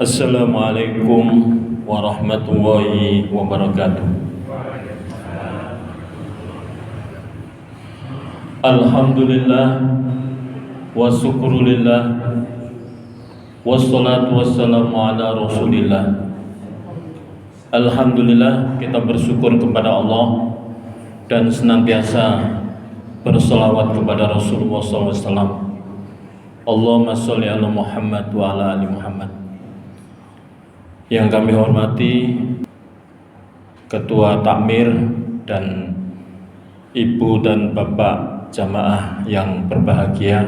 Assalamualaikum warahmatullahi wabarakatuh. Alhamdulillah wa syukrulillah wassalatu wassalamu ala rasulillah. Alhamdulillah, kita bersyukur kepada Allah dan senantiasa berselawat kepada Rasulullah SAW. Allahumma sholli ala Muhammad wa ala ali Muhammad. Yang kami hormati Ketua Takmir dan Ibu dan Bapak jamaah yang berbahagia.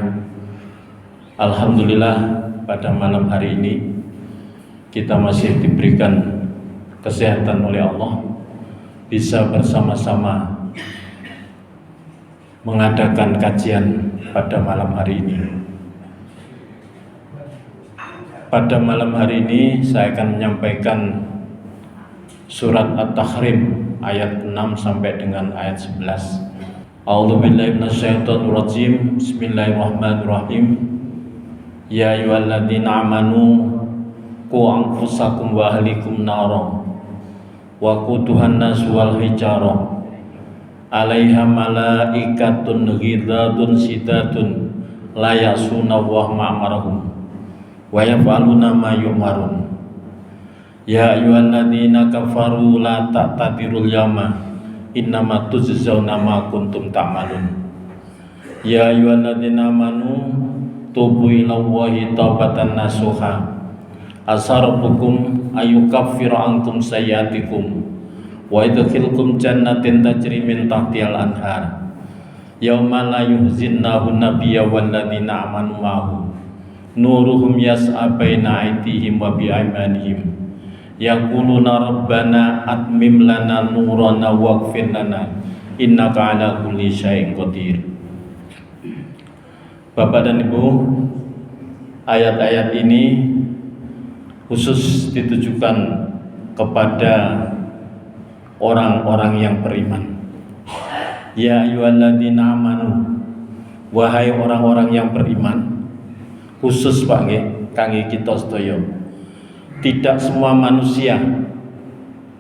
Alhamdulillah, pada malam hari ini kita masih diberikan kesehatan oleh Allah, bisa bersama-sama mengadakan kajian pada malam hari ini. Pada malam hari ini saya akan menyampaikan surat At-Tahrim ayat 6 sampai dengan ayat 11. A'udzubillahi minasyaitonirrajim. Bismillahirrahmanirrahim. Ya ayyuhalladzina amanu qu anfusakum wa ahlikum nara wa quduhan nas wal hijarah 'alaiha malaikatun ghidadun sidatun la ya'suna wa ma'marahum wa yaf'aluna ma yu'marun. Ya ayyuhalladzina kafaru la ta'tadirul yawma innama tujzauna ma kuntum ta'malun. Ya ayyuhalladzina amanu tubu ilallahi taubatan nasuha asarabukum ayukaffira ankum sayyatikum wa idkhilkum jannatin tajri min tahtihal anhar yauma la yuhzinnahu nabiyya walladzina amanu ma'ahu nuruhum yas'a baina aydihim wa bi'aymanihim yaquluna rabbana atmim lana nurana waghfir lana innaka ala kulli syai'in qadir. Bapak dan Ibu, ayat-ayat ini khusus ditujukan kepada orang-orang yang beriman. Ya ayyuhalladzina amanu, wahai orang-orang yang beriman, khusus Pak nggih kangge kita sedaya. Tidak semua manusia,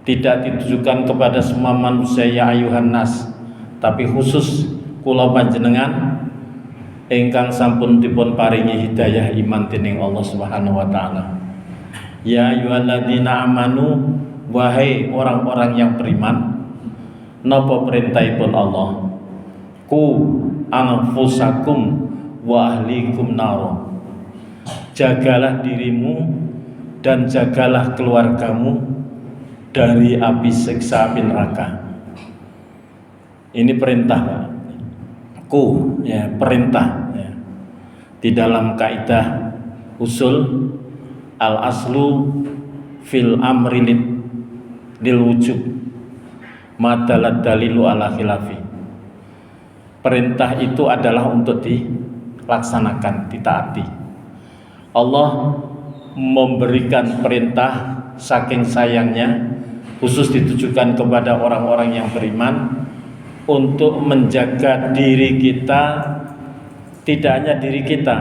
tidak ditujukan kepada semua manusia ya ayuhan nas, tapi khusus kula panjenengan ingkang sampun dipun paringi hidayah iman dening Allah Subhanahu wa taala. Ya ayyuhalladzina amanu, wahai orang-orang yang beriman, napa perintahipun Allah? Ku anfusakum wa ahlikum naro. Jagalah dirimu dan jagalah keluargamu dari api siksa api neraka. Ini perintah, Pak. Ku, ya, perintah, ya. Di dalam kaidah usul al aslu fil amri lil wujub madalad dalilu ala khilafi. Perintah itu adalah untuk dilaksanakan, ditaati. Allah memberikan perintah saking sayangnya khusus ditujukan kepada orang-orang yang beriman untuk menjaga diri kita, tidak hanya diri kita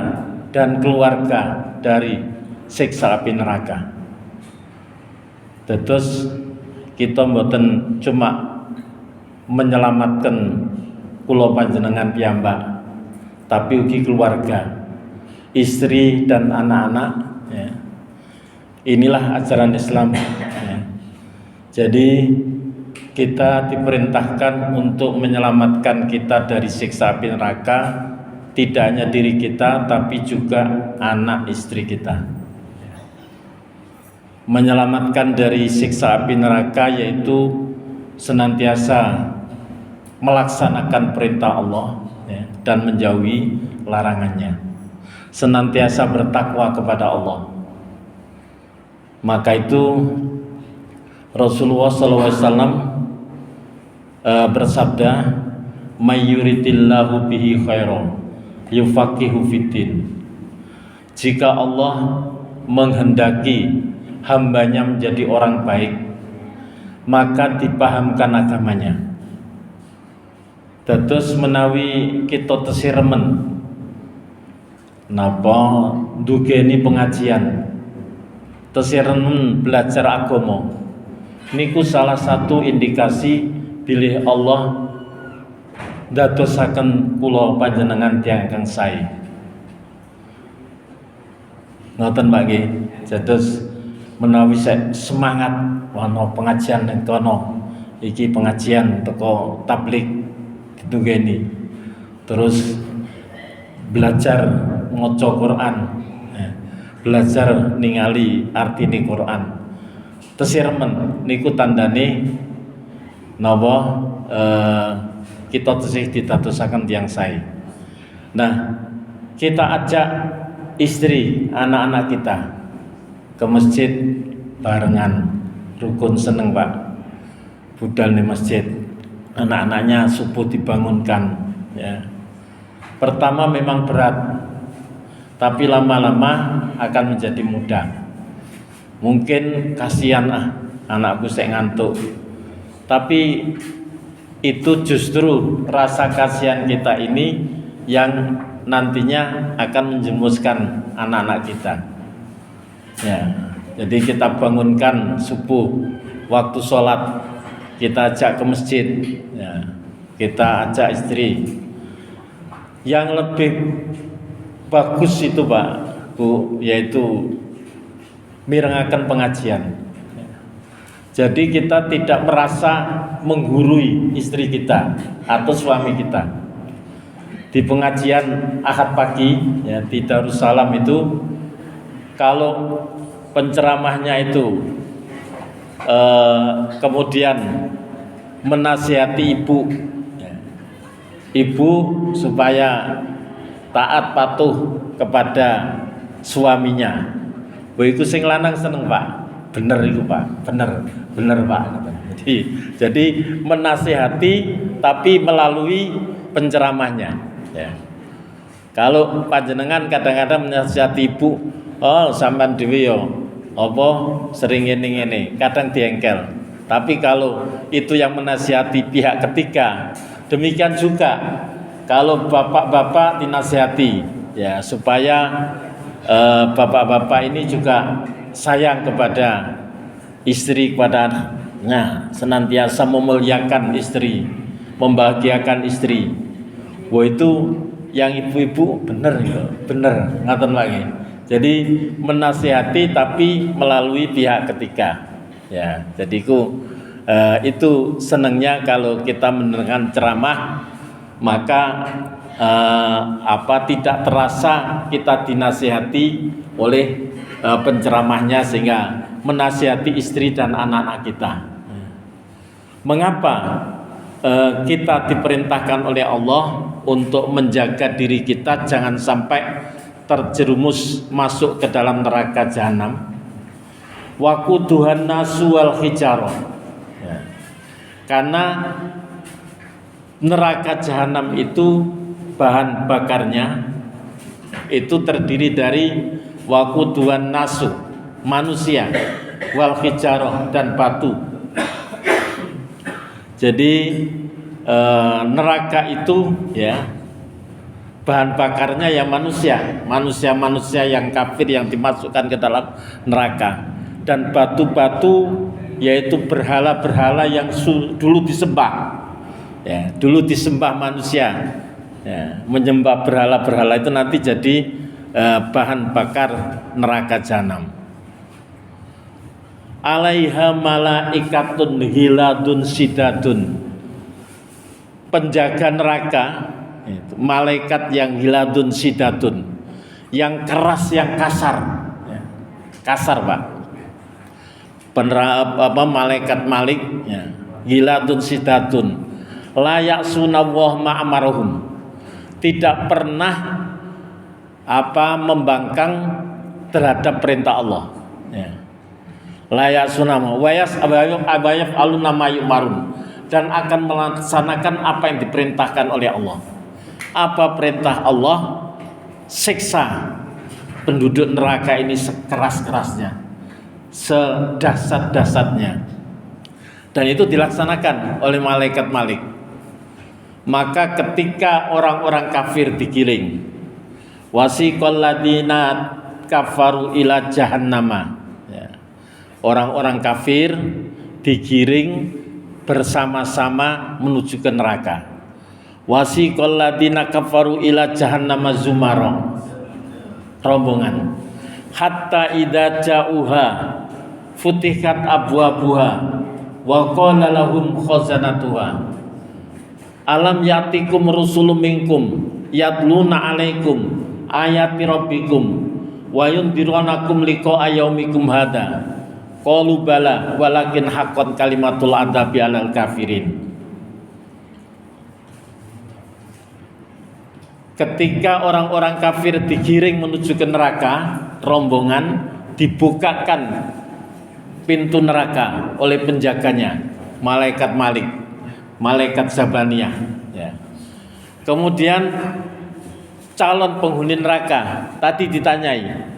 dan keluarga dari siksa api neraka. Terus kita mboten cuma menyelamatkan kula panjenengan piyambak, tapi ugi keluarga, istri dan anak-anak, ya. Inilah ajaran Islam, ya. Jadi kita diperintahkan untuk menyelamatkan kita dari siksa api neraka, tidak hanya diri kita tapi juga anak istri kita. Menyelamatkan dari siksa api neraka yaitu senantiasa melaksanakan perintah Allah, ya, dan menjauhi larangannya, senantiasa bertakwa kepada Allah. Maka itu Rasulullah SAW bersabda, mayyuridillahu bihi khairan yufaqihu fiddin. Jika Allah menghendaki hambanya menjadi orang baik, maka dipahamkan agamanya. Dados menawi kita tesiremen napa ndugeni pengajian tesiren belajar agama niku salah satu indikasi bilih Allah ndadosaken kula panjenengan tiyang ingkang sae. Ngoten Pak nggih. Dados menawi semangat ana pengajian ning kono, iki pengajian teko tablik ditugeni. Terus belajar maca Quran, belajar ningali artine Quran. Tesiremen niku tandane napa kita tesih ditadosaken tiyang sae. Nah, kita ajak istri, anak-anak kita ke masjid barengan, rukun seneng Pak. Budal di masjid, anak-anaknya subuh dibangunkan ya. Pertama memang berat, tapi lama-lama akan menjadi mudah. Mungkin kasihan anakku saya ngantuk, tapi itu justru rasa kasihan kita ini yang nantinya akan menjemuskan anak-anak kita ya. Jadi kita bangunkan subuh, waktu sholat kita ajak ke masjid ya. Kita ajak istri. Yang lebih bagus itu Pak Bu, yaitu mirengaken pengajian. Jadi kita tidak merasa menggurui istri kita atau suami kita. Di pengajian Ahad pagi ya, di Darussalam itu, kalau penceramahnya itu kemudian menasihati ibu supaya taat patuh kepada suaminya. Iku sing lanang seneng Pak, bener itu Pak, bener Pak. Jadi menasihati tapi melalui penceramahnya. Ya. Kalau panjenengan kadang-kadang menasihati ibu, oh sampean dhewe yo apa sering ngene-ngene, kadang diengkel. Tapi kalau itu yang menasihati pihak ketiga, demikian juga kalau bapak-bapak dinasihati ya supaya bapak-bapak ini juga sayang kepada istri, kepada anaknya, senantiasa memuliakan istri, membahagiakan istri. Wah itu yang ibu-ibu bener ngaten lagi. Jadi menasihati tapi melalui pihak ketiga. Ya, jadi itu senangnya kalau kita mendengarkan ceramah, maka tidak terasa kita dinasihati oleh penceramahnya sehingga menasihati istri dan anak-anak kita. Mengapa kita diperintahkan oleh Allah untuk menjaga diri kita jangan sampai terjerumus masuk ke dalam neraka jahanam? Waquduhan nasu wal hijarah. Karena neraka jahanam itu bahan bakarnya itu terdiri dari waquduhan nasu, manusia, wal hijarah, dan batu. Jadi neraka itu ya bahan bakarnya ya manusia yang kafir yang dimasukkan ke dalam neraka, dan batu-batu yaitu berhala-berhala yang dulu disembah. Ya, dulu disembah manusia. Ya, menyembah berhala-berhala itu nanti jadi bahan bakar neraka jahanam. Alaiha malaikatun hiladun sidadun. Penjaga neraka itu malaikat yang hiladun sidadun, yang keras, yang kasar. Ya, kasar Pak. Malaikat Malik ya, hiladun sidadun, layak sunawah ma'amarohum, tidak pernah membangkang terhadap perintah Allah ya. Layak sunama wayas abayaf alunama yumarun, dan akan melaksanakan apa yang diperintahkan oleh Allah. Apa perintah Allah? Siksa penduduk neraka ini sekeras-kerasnya, sedasat-dasatnya, dan itu dilaksanakan oleh malaikat Malik. Maka ketika orang-orang kafir digiling, Wasiqal ladina kafaru ila jahannama. Ya. Orang-orang kafir digiring bersama-sama menuju ke neraka. Wasiqal ladina kafaru ila jahannama zumara. Rombongan. Hatta idza ja'uha futihat abwabuha wa qala lahum khazanatuha alam yatikum rusulun minkum yatluna alaikum ayati rabbikum wa yundirunakum liqa'a yaumikum hadza qalu bala walakin haqqan kalimatul adzabi 'alal kafirin. Ketika orang-orang kafir digiring menuju ke neraka, rombongan dibukakan pintu neraka oleh penjaganya, malaikat Malik, malaikat Zabaniyah. Ya. Kemudian calon penghuni neraka tadi ditanyai,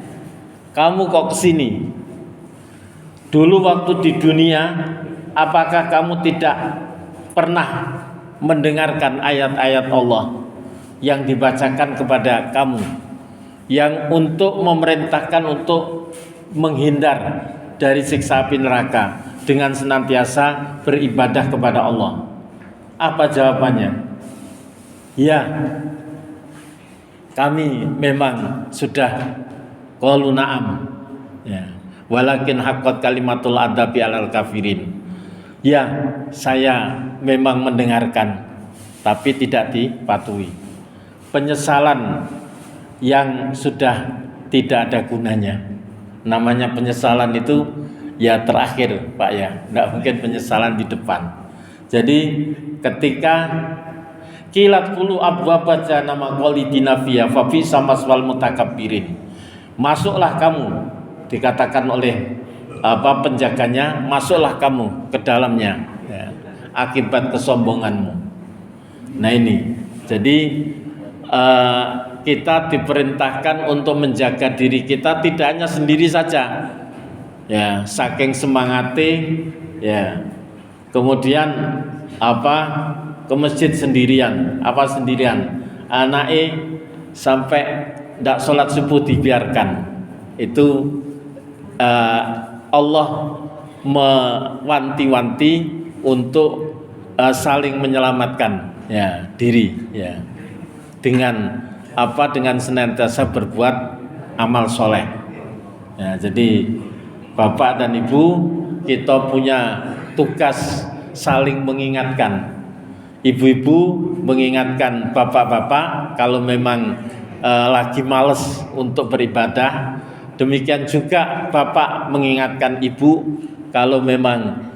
kamu kok kesini? Dulu waktu di dunia, apakah kamu tidak pernah mendengarkan ayat-ayat Allah yang dibacakan kepada kamu, yang untuk memerintahkan untuk menghindar dari siksa api neraka dengan senantiasa beribadah kepada Allah? Apa jawabannya? Ya, kami memang sudah qalu na'am. Ya. Walakin haqqat kalimatul adzabi 'alal kafirin. Ya, saya memang mendengarkan, tapi tidak dipatuhi. Penyesalan yang sudah tidak ada gunanya. Namanya penyesalan itu ya terakhir, Pak ya. Tidak mungkin penyesalan di depan. Jadi ketika kilat kulu abwaba jahannama khalidina fiha fa bisa maswal mutakabbirin. Masuklah kamu, dikatakan oleh penjaganya, masuklah kamu ke dalamnya ya, akibat kesombonganmu. Nah ini, jadi kita diperintahkan untuk menjaga diri kita tidak hanya sendiri saja, ya saking semangatnya, ya kemudian ke masjid sendirian, anaknya sampai tidak sholat subuh dibiarkan. Itu Allah mewanti-wanti untuk saling menyelamatkan ya diri ya dengan senantiasa berbuat amal soleh ya. Jadi Bapak dan Ibu, kita punya tugas saling mengingatkan. Ibu-ibu mengingatkan bapak-bapak kalau memang lagi males untuk beribadah. Demikian juga bapak mengingatkan ibu kalau memang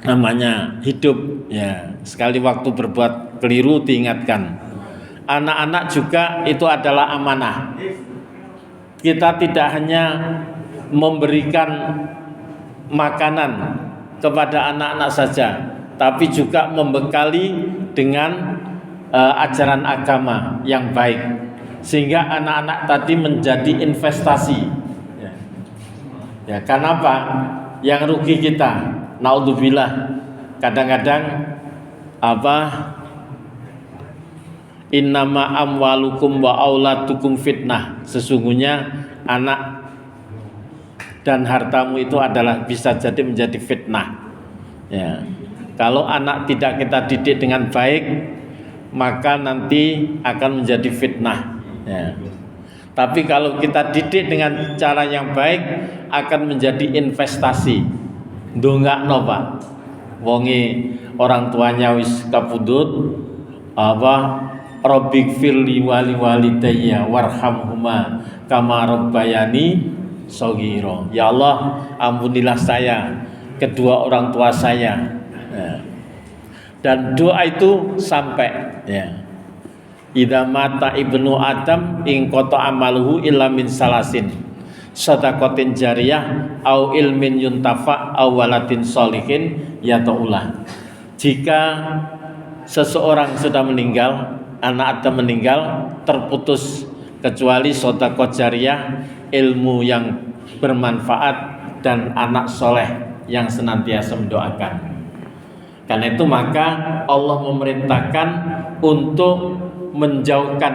namanya hidup ya, sekali waktu berbuat keliru diingatkan. Anak-anak juga itu adalah amanah. Kita tidak hanya memberikan makanan kepada anak-anak saja, tapi juga membekali dengan ajaran agama yang baik, sehingga anak-anak tadi menjadi investasi. Ya, kenapa? Yang rugi kita, naudzubillah, kadang-kadang innama amwalukum wa auladukum fitnah. Sesungguhnya anak dan hartamu itu adalah bisa jadi menjadi fitnah. Ya. Kalau anak tidak kita didik dengan baik, maka nanti akan menjadi fitnah. Ya. Tapi kalau kita didik dengan cara yang baik, akan menjadi investasi. Ndongakno Pak. Wonge orang tuanya wis kapundhut, Rabbik firli wali walidayya warhamhuma kama rabbayani shaghira. Ya Allah, ampunilah saya, kedua orang tua saya. Ya. Dan doa itu sampai ya. Idza mata ibnu Adam in qata amaluhu illa min salasin. Shadaqatin jariyah au ilmin yuntafa au waladin sholihin yata'ulah. Jika seseorang sudah meninggal, anak Adam meninggal, terputus kecuali sedekah jariyah, ilmu yang bermanfaat dan anak soleh yang senantiasa mendoakan. Karena itu maka Allah memerintahkan untuk menjauhkan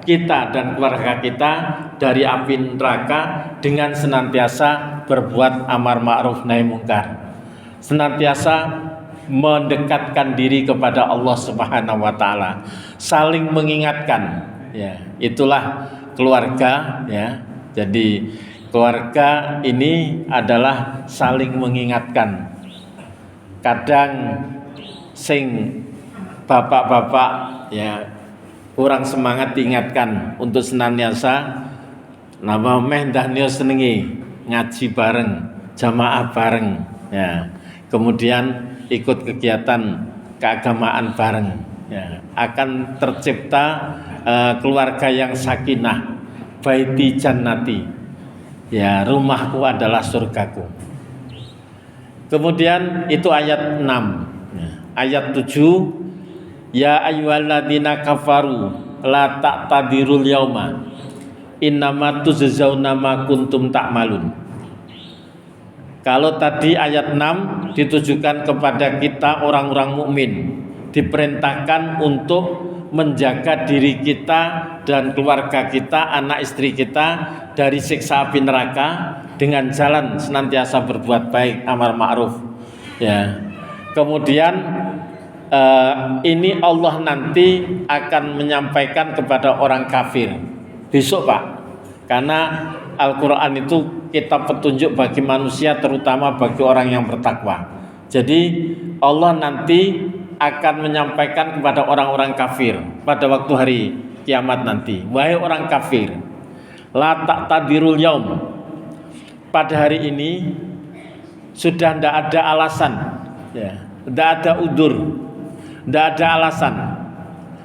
kita dan keluarga kita dari api neraka dengan senantiasa berbuat amar ma'ruf nahi mungkar, senantiasa mendekatkan diri kepada Allah Subhanahu wa taala, saling mengingatkan, ya. Itulah keluarga, ya. Jadi keluarga ini adalah saling mengingatkan. Kadang sing bapak-bapak, ya, kurang semangat diingatkan untuk senantiasa nama meh ndanyo senengi ngaji bareng, jamaah bareng, ya. Kemudian ikut kegiatan keagamaan bareng, ya. Akan tercipta keluarga yang sakinah, baiti jannati, ya, rumahku adalah surgaku. Kemudian itu ayat 6, ya. Ayat 7, ya ayyuhalladzina kafaru la ta'tadirul yauma innama tujzauna ma kuntum ta'malun. Kalau tadi ayat 6 ditujukan kepada kita orang-orang mukmin, diperintahkan untuk menjaga diri kita dan keluarga kita, anak istri kita dari siksa api neraka dengan jalan senantiasa berbuat baik, amar ma'ruf, ya. Kemudian ini Allah nanti akan menyampaikan kepada orang kafir besok, Pak, karena Al-Quran itu kitab petunjuk bagi manusia, terutama bagi orang yang bertakwa. Jadi Allah nanti akan menyampaikan kepada orang-orang kafir pada waktu hari kiamat nanti, wahai orang kafir, la ta'tadirul yaum, pada hari ini sudah tidak ada alasan, ya, tidak ada udzur, tidak ada alasan.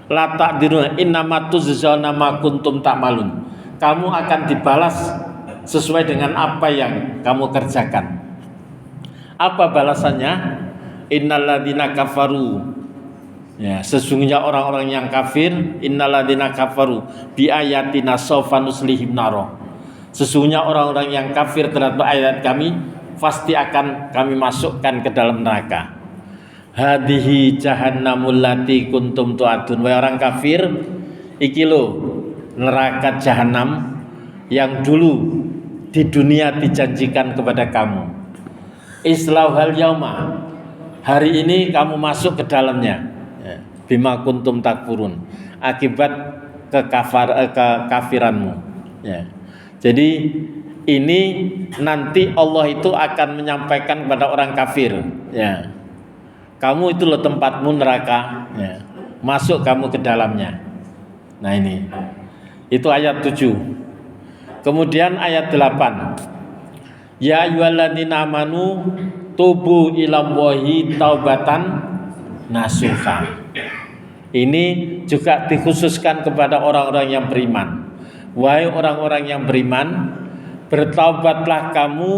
La ta'dirun innama tujzauna ma kuntum ta'malun, kamu akan dibalas sesuai dengan apa yang kamu kerjakan. Apa balasannya? Innalladzina kafaru, ya, sesungguhnya orang-orang yang kafir, innalladzina kafaru bi ayatina sawfa nuslihim naro, sesungguhnya orang-orang yang kafir terhadap ayat kami pasti akan kami masukkan ke dalam neraka. Hadihi jahannamul lati kuntum tu'adun, wahai orang kafir, iki lo neraka jahanam yang dulu di dunia dijanjikan kepada kamu. Islauhal yauma, hari ini kamu masuk ke dalamnya, ya. Bima kuntum takfurun, akibat kekafiranmu, ya. Jadi ini nanti Allah itu akan menyampaikan kepada orang kafir, ya, kamu itu loh tempatmu neraka, ya. Masuk kamu ke dalamnya. Nah ini, itu ayat 7. Kemudian ayat 8, ya ayyuhalladzina amanu tubu ilallahi taubatan nasuha. Ini juga dikhususkan kepada orang-orang yang beriman. Wahai orang-orang yang beriman, bertaubatlah kamu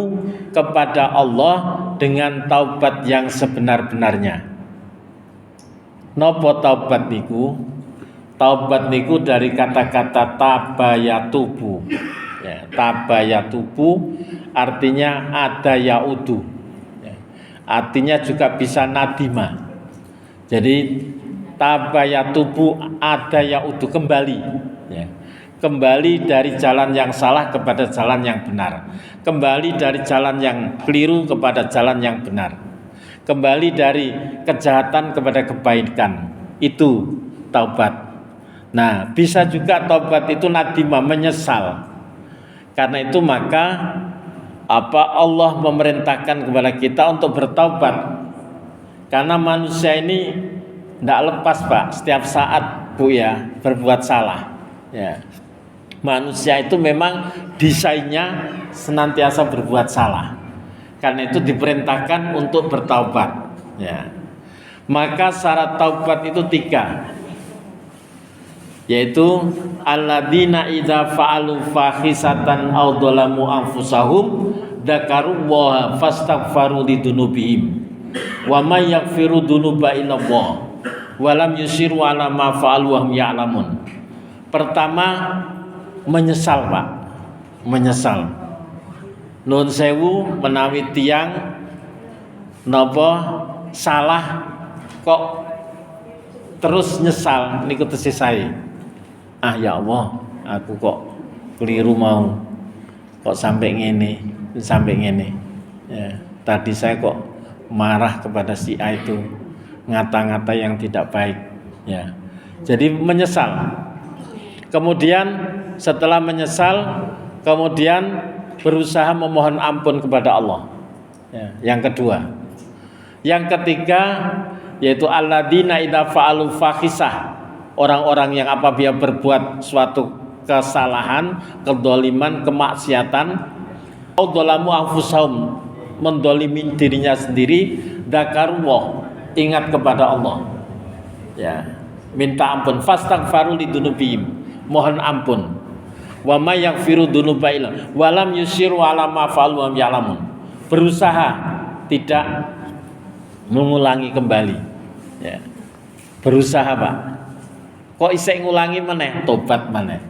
kepada Allah dengan taubat yang sebenar-benarnya. Napa taubat niku? Taubat niku dari kata-kata tabayatubu, ya, tabayatubu artinya ada yaudu, ya. Artinya juga bisa nadima. Jadi tabayatubu ada yaudu, kembali, ya. Kembali dari jalan yang salah kepada jalan yang benar, kembali dari jalan yang keliru kepada jalan yang benar, kembali dari kejahatan kepada kebaikan. Itu taubat. Nah, bisa juga taubat itu nadima, menyesal. Karena itu maka Allah memerintahkan kepada kita untuk bertaubat. Karena manusia ini tidak lepas, Pak, setiap saat, Bu, ya, berbuat salah, ya. Manusia itu memang desainnya senantiasa berbuat salah. Karena itu diperintahkan untuk bertaubat, ya. Maka syarat taubat itu 3, yaitu alladzina idza fa'alu fahisatan aw dzalamu anfusahum dzakarullaha fastaghfaru lidzunubihim wa may yaghfiru dzunuba illallah wa lam yusiru ala ma fa'alu wa hum ya'lamun. Pertama, menyesal, Pak, menyesal. Nun sewu menawi tiang napa salah kok terus nyesal niku tesih sae. ya Allah, aku kok keliru mau, kok sampai ngene. Ya, tadi saya kok marah kepada si A itu, ngata-ngata yang tidak baik. Ya, jadi menyesal. Kemudian setelah menyesal, kemudian berusaha memohon ampun kepada Allah. Ya, yang kedua. Yang ketiga yaitu alladzina idza fa'alu fahisah, orang-orang yang apabila berbuat suatu kesalahan, kedzaliman, kemaksiatan, au dzalamu anfusahum, mendolimi dirinya sendiri, dzakarullah, ingat kepada Allah. Ya, minta ampun, fastaghfaru lidzunubihim, mohon ampun. Wa may yaghfiru dzunuba illa wa lam yusiru ala ma fa'alu wa ya'lamun. Berusaha tidak mengulangi kembali. Ya. Berusaha, Pak. Kok isih ngulangi meneh, tobat meneh.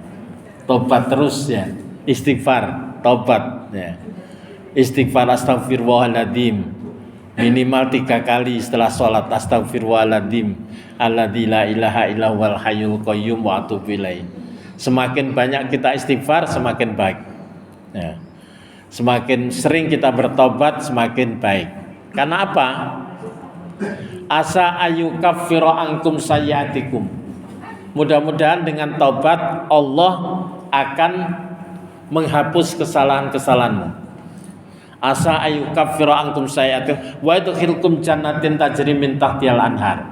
Tobat terus ya. Istighfar, tobat ya. Istighfar astagfirullahaladzim minimal 3 kali setelah sholat. Astagfirullahaladzim alladzi la ilaha illa huwal hayyul qayyum wa atubu ilaih. Semakin banyak kita istighfar, semakin baik ya. Semakin sering kita bertobat, semakin baik. Karena apa? Asa ayyukaffiru ankum sayyiatikum. Mudah-mudahan dengan taubat Allah akan menghapus kesalahan-kesalahanmu. Asa ayyukaffiru ankum sayyiatikum wa yudkhilkum jannatin tajri min tahtihal anhar,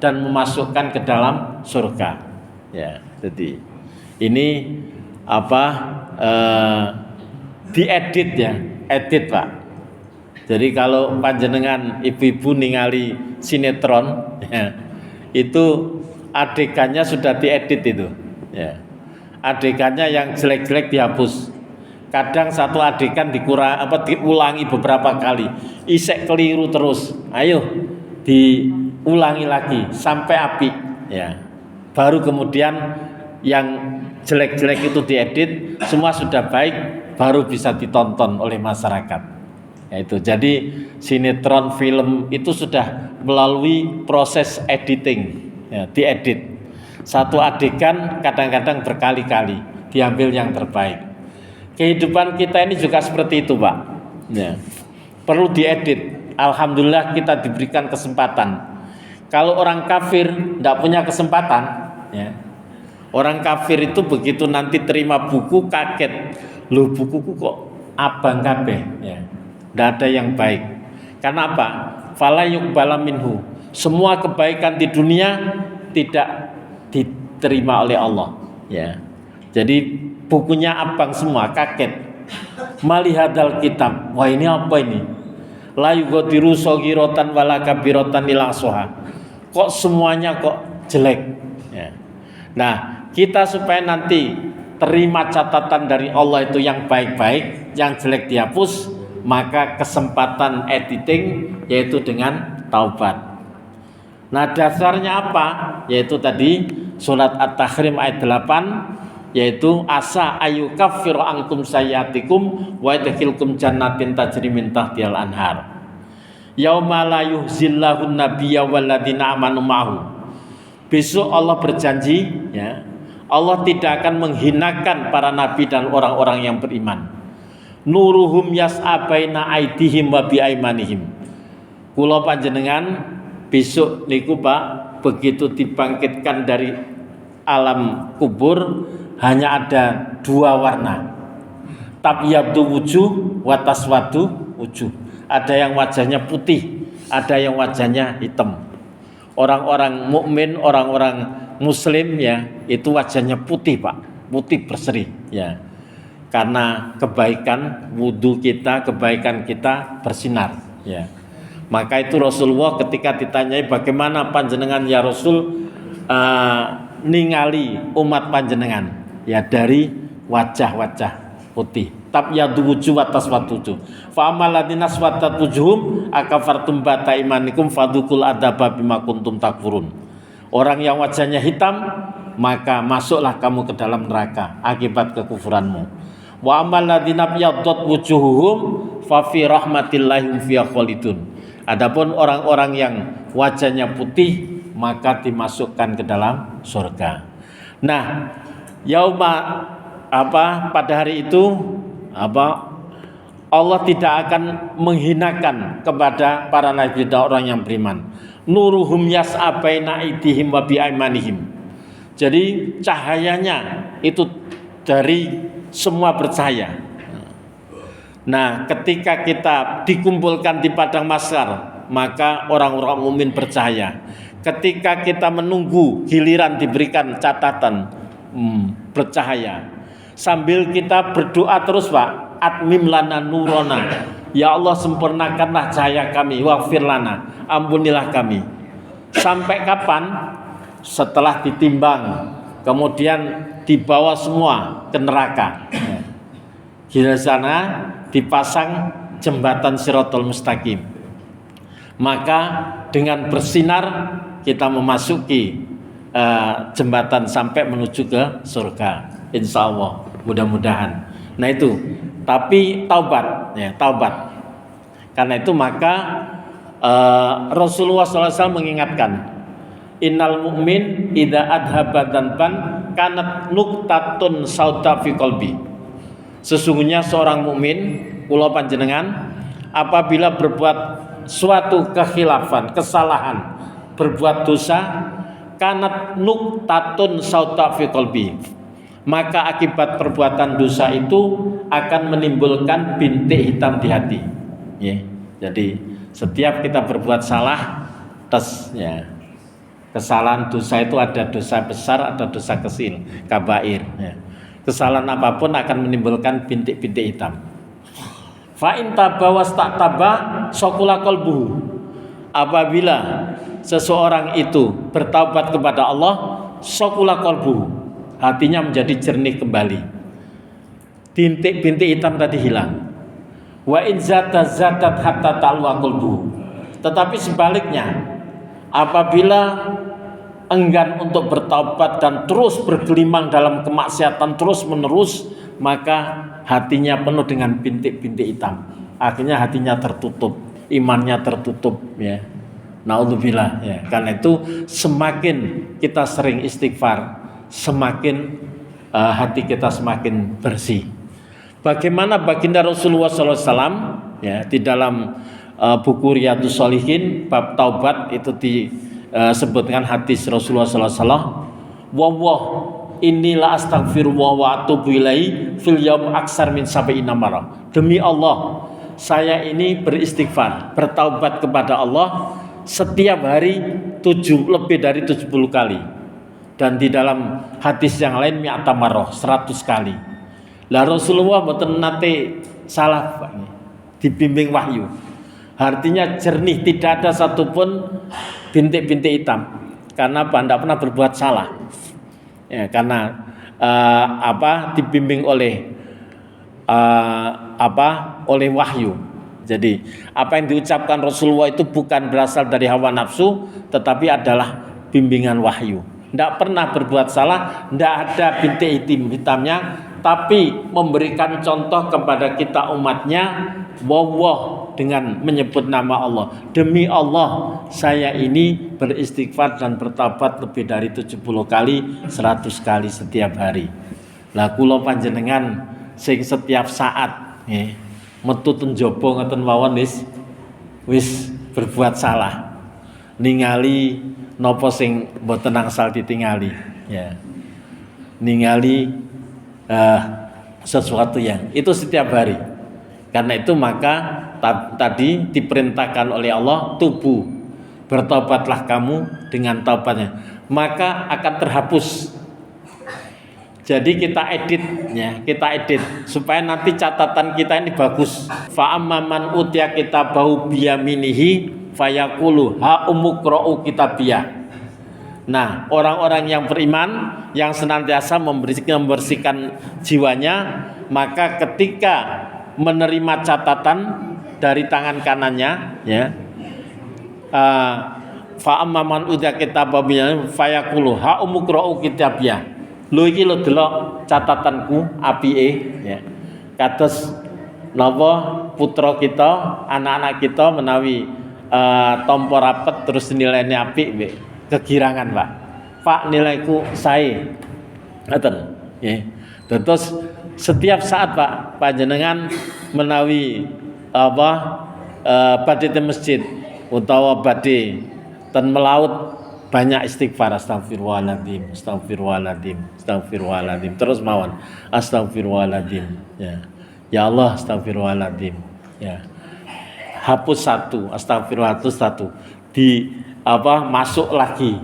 dan memasukkan ke dalam surga. Ya, jadi ini diedit ya, edit Pak. Jadi kalau panjenengan ibu-ibu ningali sinetron ya, itu adegannya sudah diedit itu ya. Adegannya yang jelek-jelek dihapus. Kadang satu adegan diulangi beberapa kali, isek keliru terus. Ayo diulangi lagi sampai apik ya. Baru kemudian yang jelek-jelek itu diedit, semua sudah baik, baru bisa ditonton oleh masyarakat. Itu jadi sinetron film itu sudah melalui proses editing ya, diedit. Satu adegan kadang-kadang berkali-kali diambil yang terbaik. Kehidupan kita ini juga seperti itu, Pak ya. Perlu diedit. Alhamdulillah kita diberikan kesempatan. Kalau orang kafir tidak punya kesempatan ya. Orang kafir itu begitu nanti terima buku kaget, loh bukuku kok abang kabeh ya. Tidak ada yang baik. Karena apa? Fala yuqbala minhu. Semua kebaikan di dunia tidak diterima oleh Allah. Ya. Jadi bukunya abang semua kaget. Malihadal kitab. Wah ini apa ini? La yughadiru shaghiratan wala kabiratan illa ahsaha. Kok semuanya kok jelek? Ya. Nah, kita supaya nanti terima catatan dari Allah itu yang baik-baik, yang jelek dihapus, maka kesempatan editing yaitu dengan taubat. Nah dasarnya apa? Yaitu tadi surat At-Tahrim ayat 8, yaitu asa ayyukaffiru ankum sayyiatikum wa yadkhilkum jannatin tajri min tahtihal anhar. Yauma la yuhzillahu nabiyya walladzina amanu ma'ahu. Besok Allah berjanji ya, Allah tidak akan menghinakan para nabi dan orang-orang yang beriman. Nuruhum yas'a baina aidihim wa bi aimanihim. Kula panjenengan besok niku Pak, begitu dibangkitkan dari alam kubur hanya ada 2 warna. Tabyadu wujuh wa taswadu wujuh. Ada yang wajahnya putih, ada yang wajahnya hitam. Orang-orang mukmin, orang-orang muslim ya, itu wajahnya putih Pak, putih berseri ya. Karena kebaikan wudhu kita, kebaikan kita bersinar ya. Maka itu Rasulullah ketika ditanyai bagaimana panjenengan ya Rasul ningali umat panjenengan ya, dari wajah-wajah putih. Tabyadu wujuh wa taswadu wujuh. Fa amal ladzina aswadat wujuhum akafartum ba'da imanikum fadukul adzaba bima kuntum takfurun. Orang yang wajahnya hitam, maka masuklah kamu ke dalam neraka akibat kekufuranmu. Wa amal ladzina yaddat wujuhuhum fa fi rahmatillahim fiha khalidun. Adapun orang-orang yang wajahnya putih maka dimasukkan ke dalam surga. Nah, Yauma pada hari itu Allah tidak akan menghinakan kepada para nabi dan orang yang beriman. Nuruhum yas'a baina aydihim wa biaimanihim. Jadi cahayanya itu dari semua bercahaya. Nah, ketika kita dikumpulkan di padang mahsyar, maka orang-orang mukmin bercahaya. Ketika kita menunggu giliran diberikan catatan, bercahaya. Sambil kita berdoa terus, Pak, atmim lana nurona. Ya Allah, sempurnakanlah cahaya kami, waghfir lana, ampunilah kami. Sampai kapan? Setelah ditimbang, kemudian dibawa semua ke neraka. Di sana dipasang jembatan Shiratal Mustaqim. Maka dengan bersinar kita memasuki jembatan sampai menuju ke surga. Insya Allah, mudah-mudahan. Nah itu, tapi taubat, ya taubat. Karena itu maka Rasulullah SAW mengingatkan, innal mu'min idza adhaba dzanban kanat nuqtatun sauda fi qalbi. Sesungguhnya seorang mukmin, kula panjenengan, apabila berbuat suatu kekhilafan, kesalahan, berbuat dosa, kanat nuqtatun sauda fi qalbi, maka akibat perbuatan dosa itu akan menimbulkan bintik hitam di hati. Ya. Jadi setiap kita berbuat salah, ya, kesalahan dosa itu ada dosa besar, ada dosa kecil, kabair. Ya. Kesalahan apapun akan menimbulkan bintik-bintik hitam. Fa in taba wasta'taba saqula qalbuhu. Apabila seseorang itu bertaubat kepada Allah, saqula qalbuhu, hatinya menjadi jernih kembali. Bintik-bintik hitam tadi hilang. Wa in zatat hatta ta'wa qalbuhu. Tetapi sebaliknya, apabila enggan untuk bertaubat dan terus bergelimang dalam kemaksiatan terus menerus, maka hatinya penuh dengan bintik-bintik hitam. Akhirnya hatinya tertutup, imannya tertutup, ya. Naudzubillah, ya. Karena itu semakin kita sering istighfar, semakin hati kita semakin bersih. Bagaimana baginda Rasulullah SAW, ya, di dalam buku Riyadhus Shalihin bab taubat itu disebutkan hadis Rasulullah SAW, wawah inilah astaghfirullah wa atubu ilaihi fil yaum aksar min sab'ina marrah. Demi Allah, saya ini beristighfar, bertaubat kepada Allah setiap hari lebih dari 70 kali. Dan di dalam hadis yang lain mi'ata marrah, 100 kali. Lah Rasulullah mboten nate salah, Pak, dibimbing wahyu. Artinya jernih, tidak ada satupun bintik-bintik hitam. Karena apa? Tidak pernah berbuat salah. Ya, karena dibimbing oleh oleh wahyu. Jadi apa yang diucapkan Rasulullah itu bukan berasal dari hawa nafsu, tetapi adalah bimbingan wahyu. Tidak pernah berbuat salah, tidak ada bintik hitamnya, tapi memberikan contoh kepada kita umatnya, wawah, dengan menyebut nama Allah. Demi Allah, saya ini beristighfar dan bertaubat lebih dari 70 kali, 100 kali setiap hari. Lah kula panjenengan sing setiap saat metu ten jaba ngoten mawon wis berbuat salah. Ningali napa sing mboten angsal ditingali, ya. Ningali sesuatu yang itu setiap hari. Karena itu maka tadi diperintahkan oleh Allah, tubuh, bertobatlah kamu dengan taubatnya, maka akan terhapus. Jadi kita edit supaya nanti catatan kita ini bagus. Fa amman utiya kitabahu biyaminihi fayaqulu ha umqra'u kitabiyah. Nah, orang-orang yang beriman yang senantiasa membersihkan jiwanya, maka ketika menerima catatan dari tangan kanannya, ya, fa amman utiya kitabahu biyaminihi fayaqulu ha umqra'u kitabiyah. Lho iki lho delok catatanku apike, ya. Kados napa putra kita, anak-anak kita menawi tampa rapet terus nilainya apik, kegirangan, Pak. Pak, nilaiku sae. Ngoten, nggih. Terus setiap saat Pak panjenengan menawi badhe te masjid utawa badhe ten melaut banyak istighfar, astagfirullahaladzim, astagfirullahaladzim, astagfirullahaladzim, terus mawon astagfirullahaladzim, ya Allah astagfirullahaladzim, hapus satu, astagfirullahaladzim satu, masuk lagi,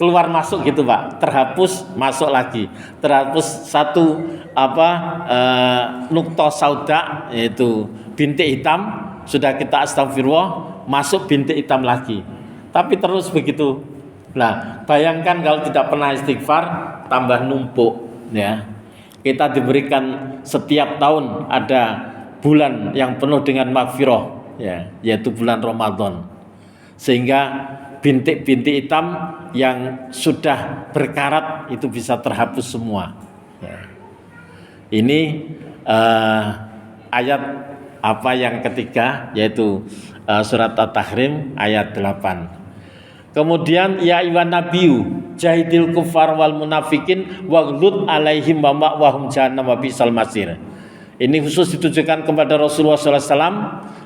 keluar masuk gitu Pak, terhapus masuk lagi, terhapus satu nukta sauda yaitu bintik hitam, sudah kita astagfirullah, masuk bintik hitam lagi. Tapi terus begitu. Nah, bayangkan kalau tidak pernah istighfar, tambah numpuk, ya. Kita diberikan setiap tahun ada bulan yang penuh dengan maghfirah, ya, yaitu bulan Ramadan. Sehingga bintik-bintik hitam yang sudah berkarat itu bisa terhapus semua. Ya. Ini ayat yang ketiga, yaitu surat At-Tahrim ayat 8. Kemudian ya ayyuhan nabiyyu jahidil kufar wal munafikin waghlud alaihim wa ma'wahum jahannam wa bisal masir. Ini khusus ditujukan kepada Rasulullah sallallahu alaihi wasallam.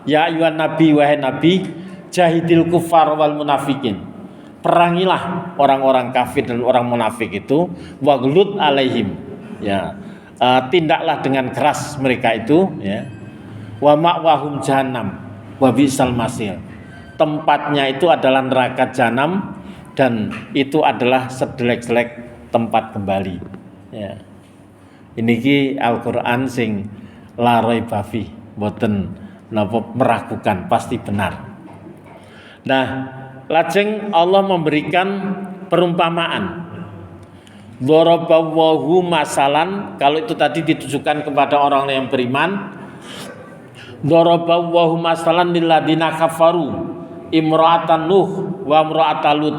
Ya ayyuhan nabi, wahai nabi, jahidil kufar wal munafikin. Perangilah orang-orang kafir dan orang munafik itu, waghlud alaihim. Ya. Tindaklah dengan keras mereka itu, ya. Wa ma'wahum jahannam wa bisal masir. Tempatnya itu adalah neraka jahanam dan itu adalah sedelek-delek tempat kembali. Ya. Ini ki Al-Qur'an sing la raiba fi, boten napa meragukan, pasti benar. Nah, lajeng Allah memberikan perumpamaan. Daraballahu masalan, kalau itu tadi ditujukan kepada orang yang beriman. Daraballahu masalan lil ladina kafaru imra'atan Nuh wa imra'atan Lut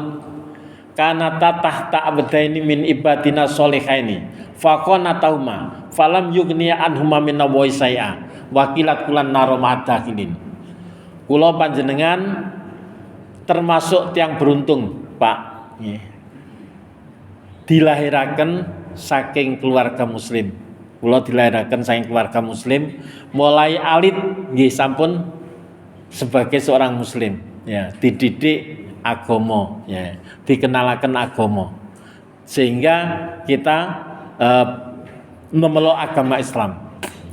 kanata tahta abdaini min ibadina sholihaini faqanatahuma falam yughniya anhuma min nawawi say'a wa qilat kulan naro ma'adakhilin. Kula panjenengan termasuk tiang beruntung, Pak. Dilahiraken saking keluarga muslim. Kula dilahiraken saking keluarga muslim, mulai alit nggih sampun sebagai seorang muslim. Ya, dididik agama, ya, dikenalaken agama, sehingga kita memeluk agama Islam.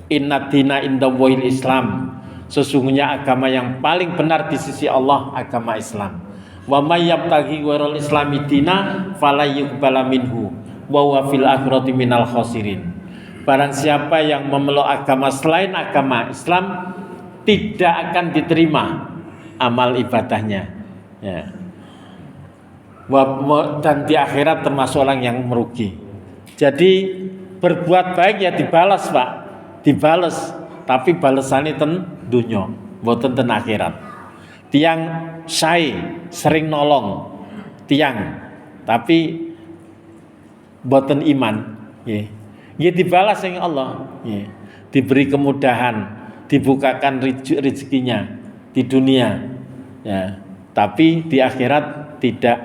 Inna dina indallahil Islam, sesungguhnya agama yang paling benar di sisi Allah agama Islam. Wa may yabtaghi ghairal islami dina fala yuqbala minhu wa huwa fil akhirati minal khasirin. Barang siapa yang memeluk agama selain agama Islam tidak akan diterima amal ibadahnya, ya. Dan di akhirat termasuk orang yang merugi. Jadi berbuat baik ya dibalas, Pak, dibalas, tapi balasannya ten dunya, mboten ten akhirat. Tiang sering nolong tiang, tapi mboten iman, ya dibalas yang Allah, ya. Diberi kemudahan, dibukakan rezekinya di dunia, ya, tapi di akhirat tidak,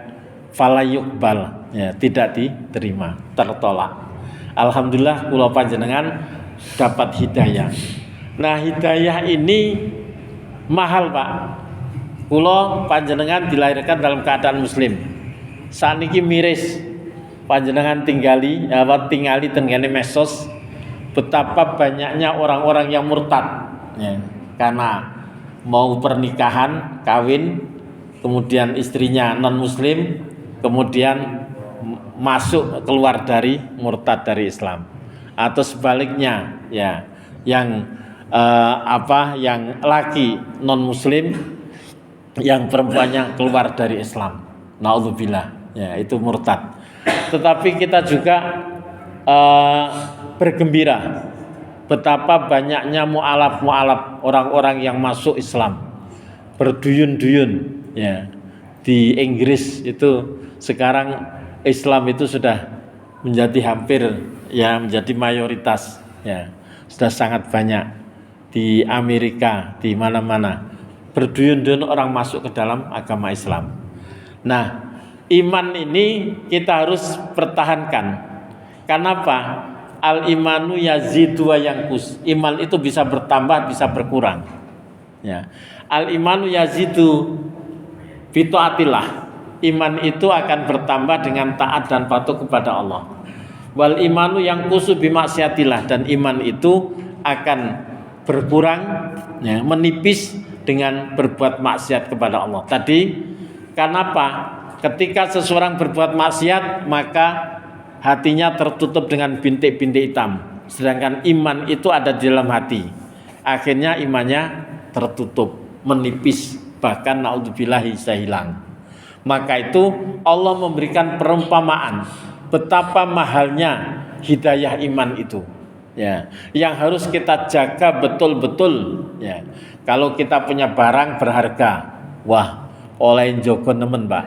falayuqbal, ya, tidak diterima, tertolak. Alhamdulillah kula panjenengan dapat hidayah. Nah, hidayah ini mahal, Pak. Kula panjenengan dilahirkan dalam keadaan muslim. Saniki miris panjenengan tingali tengene mesos, betapa banyaknya orang-orang yang murtad, ya, karena mau pernikahan, kawin, kemudian istrinya non muslim, kemudian masuk keluar dari murtad dari Islam, atau sebaliknya, ya, yang yang laki non muslim, yang perempuannya keluar dari Islam, naudzubillah, ya, itu murtad. Tetapi kita juga bergembira betapa banyaknya mu'alaf orang-orang yang masuk Islam, berduyun-duyun, ya. Di Inggris itu sekarang Islam itu sudah menjadi hampir, ya, menjadi mayoritas, ya, sudah sangat banyak. Di Amerika, di mana-mana berduyun-duyun orang masuk ke dalam agama Islam. Nah, iman ini kita harus pertahankan. Kenapa? Al imanu yazidu wa yanqus. Iman itu bisa bertambah, bisa berkurang. Ya. Al imanu yazidu bi taatillah. Iman itu akan bertambah dengan taat dan patuh kepada Allah. Wal imanu yanqusu bi maksiatillah, dan iman itu akan berkurang, ya, menipis dengan berbuat maksiat kepada Allah. Tadi kenapa? Ketika seseorang berbuat maksiat, maka hatinya tertutup dengan bintik-bintik hitam. Sedangkan iman itu ada di dalam hati. Akhirnya imannya tertutup, menipis, bahkan naudzubillah bisa hilang. Maka itu Allah memberikan perumpamaan betapa mahalnya hidayah iman itu. Ya, yang harus kita jaga betul-betul. Ya, kalau kita punya barang berharga, wah, olahin jogo nemen, Mbak.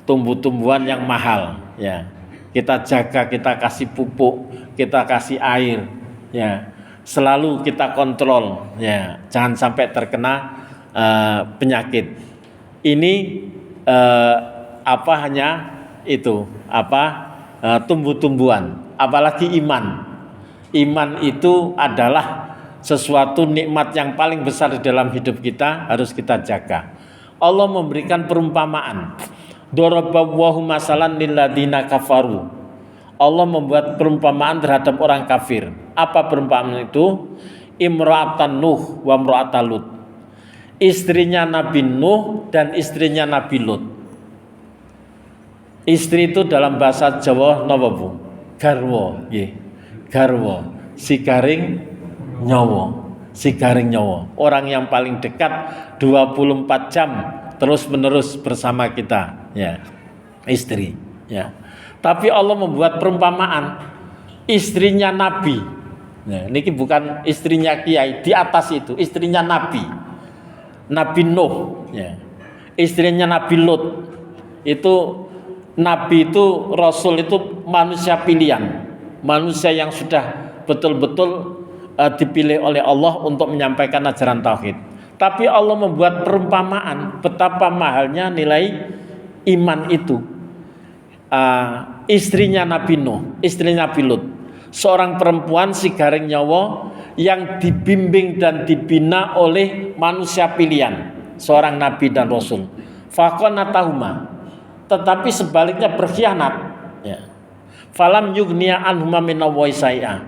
Tumbuh-tumbuhan yang mahal, ya. Kita jaga, kita kasih pupuk, kita kasih air, ya. Selalu kita kontrol, ya. Jangan sampai terkena penyakit. Ini hanya itu, tumbuh-tumbuhan, apalagi iman. Iman itu adalah sesuatu nikmat yang paling besar di dalam hidup kita, harus kita jaga. Allah memberikan perumpamaan. Daraballahu masalan lil ladzina kafaru. Allah membuat perumpamaan terhadap orang kafir. Apa perumpamaan itu? Imra'atan Nuh wa imra'atan Lut. Istrinya Nabi Nuh dan istrinya Nabi Lut. Istri itu dalam bahasa Jawa napa Bu? Garwa, nggih. Garwa, sigaring nyawa. Sigaring nyawa. Orang yang paling dekat 24 jam terus-menerus bersama kita, ya. Istri, ya. Tapi Allah membuat perumpamaan istrinya Nabi. Nah, ini bukan istrinya kiai, di atas itu istrinya Nabi. Nabi Nuh, ya. Istrinya Nabi Lut. Itu Nabi itu, Rasul itu manusia pilihan, manusia yang sudah betul-betul dipilih oleh Allah untuk menyampaikan ajaran tauhid. Tapi Allah membuat perumpamaan betapa mahalnya nilai iman itu. Istrinya Nabi Nuh, istrinya Nabi Lut, seorang perempuan sigaring nyawa yang dibimbing dan dibina oleh manusia pilihan, seorang nabi dan rasul. Faqanatahuma, tetapi sebaliknya berkhianat, ya. Falam yugniya anhuma minallahi syai'a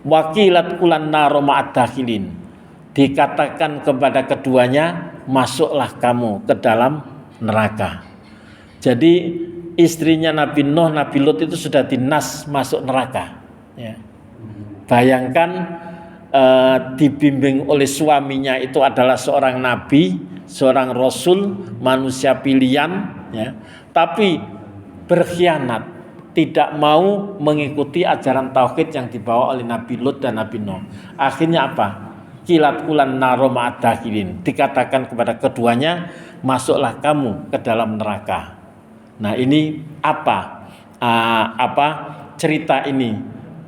wakilat kulan naru ma'ad-dakhilin. Dikatakan kepada keduanya, masuklah kamu ke dalam neraka. Jadi istrinya Nabi Nuh, Nabi Lut itu sudah dinas masuk neraka, ya. Bayangkan dibimbing oleh suaminya itu adalah seorang nabi, seorang rasul, manusia pilihan, ya. Tapi berkhianat, tidak mau mengikuti ajaran tauhid yang dibawa oleh Nabi Lut dan Nabi Nuh. Akhirnya apa? Kilat kulan naro ma'ad-dakhilin. Dikatakan kepada keduanya, masuklah kamu ke dalam neraka. Nah, ini apa cerita ini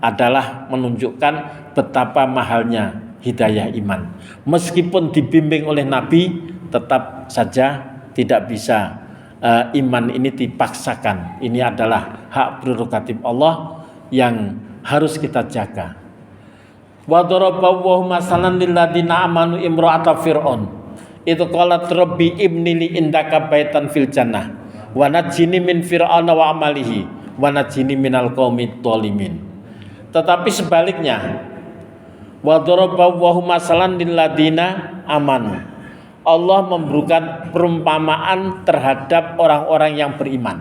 adalah menunjukkan betapa mahalnya hidayah iman. Meskipun dibimbing oleh Nabi, tetap saja tidak bisa iman ini dipaksakan. Ini adalah hak prerogatif Allah yang harus kita jaga. Wa daraballahu masalan lil ladzina amanu imra'ata fir'aun. Itu qalat rabbi ibni li indaka baitan fil jannah wa najjini min fir'auna wa amalihi wa najjini minal qaumit dhalimin. Tetapi sebaliknya, wa daraballahu masalan lil ladzina amanu. Allah memberikan perumpamaan terhadap orang-orang yang beriman.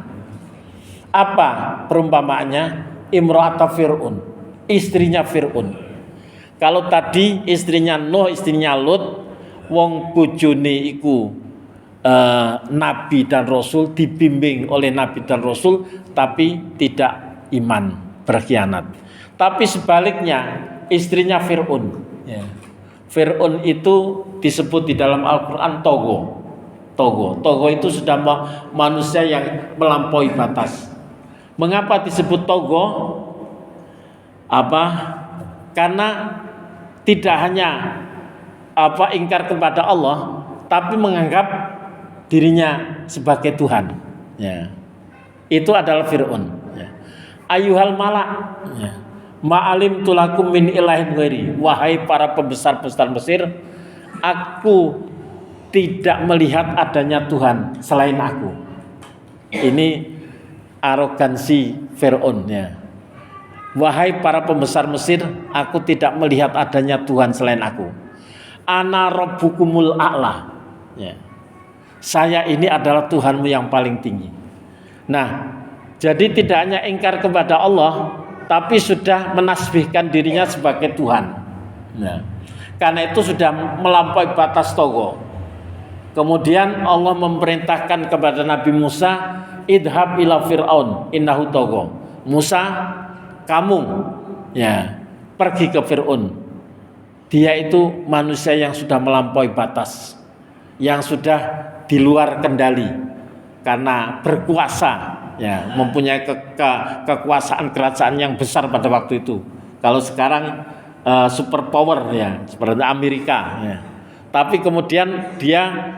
Apa perumpamaannya? Imra'ata Fir'aun, istrinya Fir'aun. Kalau tadi istrinya Nuh, istrinya Lut, wong bojone iku nabi dan rasul, dibimbing oleh nabi dan rasul, tapi tidak iman, berkhianat. Tapi sebaliknya istrinya Fir'aun, ya. Fir'aun itu disebut di dalam Al-Quran Togo itu sudah manusia yang melampaui batas. Mengapa disebut Togo? Karena tidak hanya ingkar kepada Allah, tapi menganggap dirinya sebagai Tuhan, ya. Itu adalah Fir'aun, ya. Ayuhal malak, ya. Ma'alim tulakum min ilahin ghairi. Wahai para pembesar-pembesar Mesir, aku tidak melihat adanya Tuhan selain aku. Ini arogansi Fir'aun, ya. Wahai para pembesar Mesir, aku tidak melihat adanya Tuhan selain aku. Ana rabbukumul a'la, ya. Saya ini adalah Tuhanmu yang paling tinggi. Nah, jadi tidak hanya ingkar kepada Allah, tapi sudah menasbihkan dirinya sebagai Tuhan. Nah, karena itu sudah melampaui batas togo. Kemudian Allah memerintahkan kepada Nabi Musa, idhab ila fir'aun innahu togo. Musa, kamu ya pergi ke Fir'aun. Dia itu manusia yang sudah melampaui batas, yang sudah di luar kendali karena berkuasa, ya, mempunyai kekuasaan kerajaan yang besar pada waktu itu. Kalau sekarang super power, ya, seperti Amerika, ya. Tapi kemudian dia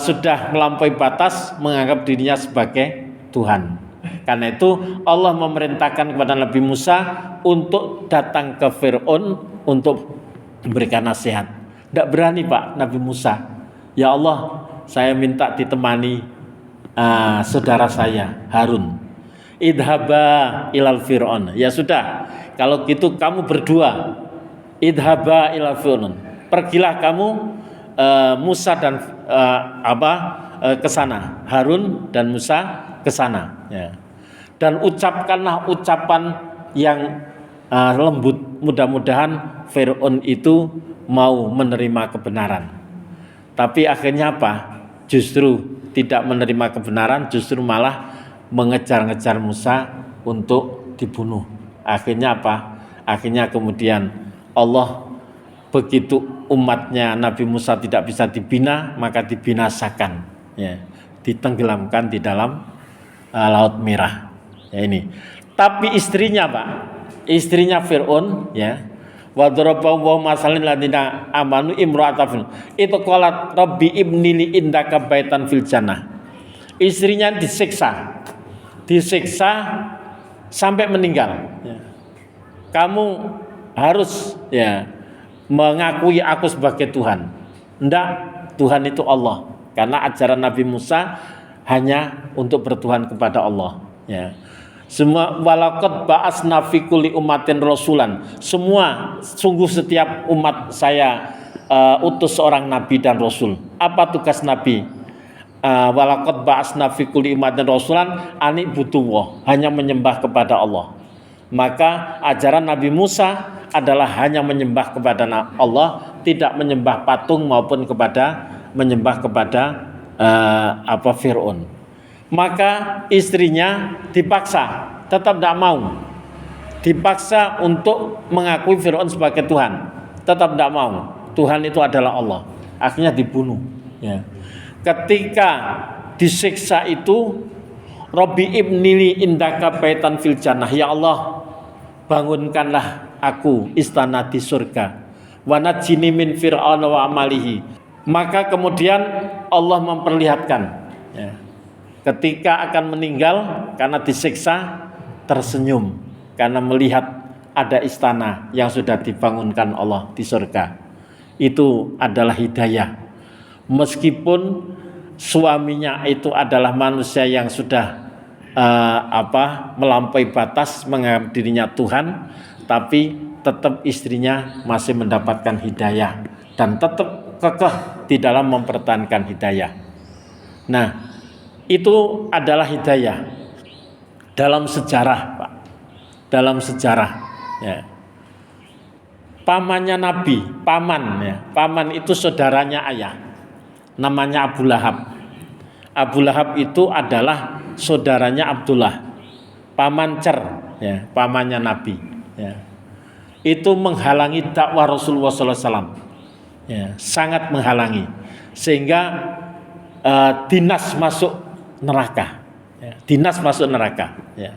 sudah melampaui batas, menganggap dirinya sebagai Tuhan. Karena itu Allah memerintahkan kepada Nabi Musa untuk datang ke Fir'aun untuk memberikan nasihat. Tidak berani Pak Nabi Musa. Ya Allah, saya minta ditemani saudara saya Harun. Idhaba ilal Fir'aun. Ya sudah, kalau gitu kamu berdua. Idhaba ilal Fir'aun. Pergilah kamu Musa dan ke sana. Harun dan Musa ke sana, ya. Dan ucapkanlah ucapan yang lembut. Mudah-mudahan Fir'aun itu mau menerima kebenaran. Tapi akhirnya apa? Justru tidak menerima kebenaran, justru malah mengejar-ngejar Musa untuk dibunuh. Akhirnya apa? Akhirnya kemudian Allah, begitu umatnya Nabi Musa tidak bisa dibina, maka dibinasakan, ya, ditenggelamkan di dalam Laut Merah. Ya ini. Tapi istrinya Pak, istrinya Fir'aun, ya. Wa daraballahu masalan ladina amanu imra'atan. Itu qalat rabbi ibnili indaka baitan fil jannah. Istrinya disiksa. Disiksa sampai meninggal, ya. Kamu harus, ya, mengakui aku sebagai Tuhan. Enggak, Tuhan itu Allah. Karena ajaran Nabi Musa hanya untuk bertuhan kepada Allah, ya. Semua walaqad ba'asna fi kulli ummatin rasulan. Semua, sungguh setiap umat saya utus seorang nabi dan rasul. Apa tugas nabi? Walaqad ba'asna fi kulli ummatin rasulan ani butuwah, hanya menyembah kepada Allah. Maka ajaran Nabi Musa adalah hanya menyembah kepada Allah, tidak menyembah patung maupun menyembah kepada Fir'aun. Maka istrinya dipaksa, tetap tidak mau. Dipaksa untuk mengakui Fir'aun sebagai Tuhan, tetap tidak mau. Tuhan itu adalah Allah. Akhirnya dibunuh, ya. Ketika disiksa itu, Rabbi ibnili indaka baitan fil jannah. Ya Allah, bangunkanlah aku istana di surga. Wa najjini min fir'aun wa amalihi. Maka kemudian Allah memperlihatkan, ya, ketika akan meninggal karena disiksa, tersenyum karena melihat ada istana yang sudah dibangunkan Allah di surga. Itu adalah hidayah. Meskipun suaminya itu adalah manusia yang sudah melampaui batas, menganggap dirinya Tuhan, tapi tetap istrinya masih mendapatkan hidayah dan tetap kekeh di dalam mempertahankan hidayah. Nah, itu adalah hidayah dalam sejarah, Pak. Dalam sejarah, ya. Pamannya Nabi, ya. Paman itu saudaranya ayah. Namanya Abu Lahab. Abu Lahab itu adalah saudaranya Abdullah. Paman Cer, ya, pamannya Nabi, ya. Itu menghalangi dakwah Rasulullah SAW, ya, sangat menghalangi, sehingga dinas masuk neraka, ya. Dinas masuk neraka, ya.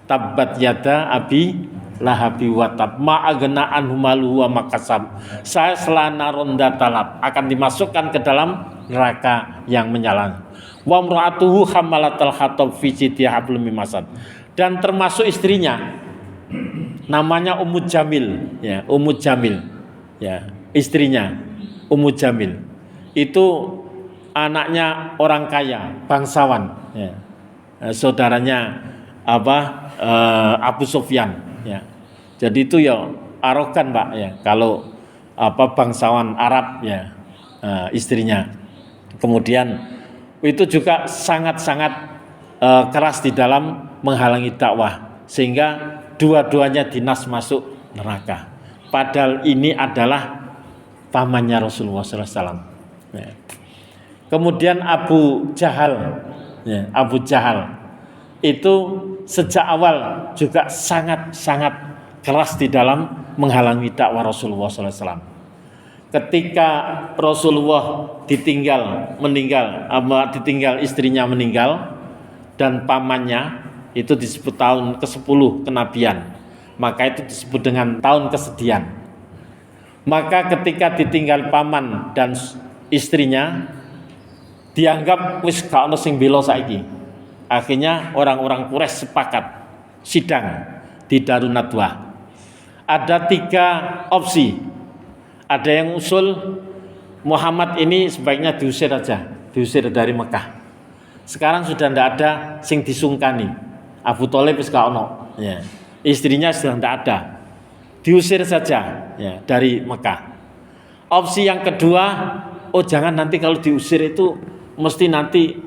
Tabbat yada abi lahabi watab ma'agna anhu maluhu wa makasab. Saya selana ronda talab, akan dimasukkan ke dalam neraka yang menyala. Wa mra'atuhu hammalatal hatab fi jidha hablum min masad. dan termasuk istrinya, namanya Ummu Jamil, ya, Ummu Jamil, ya, istrinya Ummu Jamil. Itu anaknya orang kaya, bangsawan, ya. Saudaranya Abu Sufyan, ya. Jadi itu ya arogan, Pak, ya, kalau bangsawan Arab, ya, istrinya. Kemudian itu juga sangat-sangat keras di dalam menghalangi dakwah, sehingga dua-duanya dinas masuk neraka. Padahal ini adalah pamannya Rasulullah SAW. Ya. Kemudian Abu Jahal, ya, Abu Jahal itu sejak awal juga sangat-sangat keras di dalam menghalangi dakwah Rasulullah SAW. Ketika Rasulullah ditinggal istrinya meninggal dan pamannya, itu disebut tahun ke-10 kenabian, maka itu disebut dengan tahun kesedihan. Maka ketika ditinggal paman dan istrinya, dianggap wis gak ono sing bela saiki. Akhirnya orang-orang Quraisy sepakat sidang di Darun Nadwah. Ada 3 opsi. Ada yang usul Muhammad ini sebaiknya diusir aja, diusir dari Mekah. Sekarang sudah tidak ada sing disungkani. Abu Thalib wis gak ono, ya. Istrinya sudah tidak ada. Diusir saja, ya, dari Mekah. Opsi yang kedua, oh jangan nanti kalau diusir itu mesti nanti